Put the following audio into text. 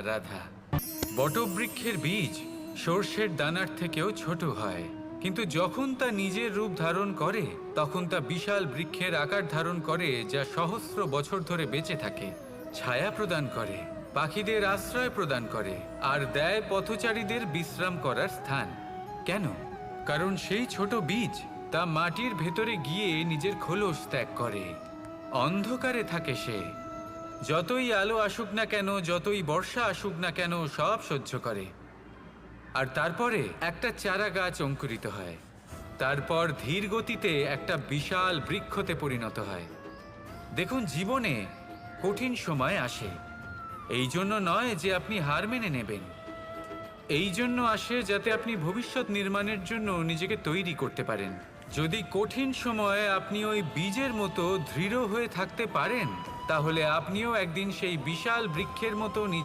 রাধা। বটবৃক্ষের বীজ সর্ষের দানার থেকেও ছোট হয়, কিন্তু যখন তা নিজের রূপ ধারণ করে তখন তা বিশাল বৃক্ষের আকার ধারণ করে, যা সহস্র বছর ধরে বেঁচে থাকে, ছায়া প্রদান করে, পাখিদের আশ্রয় প্রদান করে আর দেয় পথচারীদের বিশ্রাম করার স্থান। কেন? কারণ সেই ছোট বীজ তা মাটির ভেতরে গিয়ে নিজের খোলস ত্যাগ করে। অন্ধকারে থাকে সে, যতই আলো আসুক না কেন, যতই বর্ষা আসুক না কেন, সব সহ্য করে। আর তারপরে একটা চারা গাছ অঙ্কুরিত হয়, তারপর ধীর গতিতে একটা বিশাল বৃক্ষতে পরিণত হয়। দেখুন, জীবনে কঠিন সময় আসে, এই জন্য নয় যে আপনি হার মেনে নেবেন, এই জন্য আসে যাতে আপনি ভবিষ্যৎ নির্মাণের জন্য নিজেকে তৈরি করতে পারেন। যদি কঠিন সময়ে আপনি ওই বীজের মতো দৃঢ় হয়ে থাকতে পারেন, তাহলে আপনিও একদিন সেই বিশাল বৃক্ষের মতো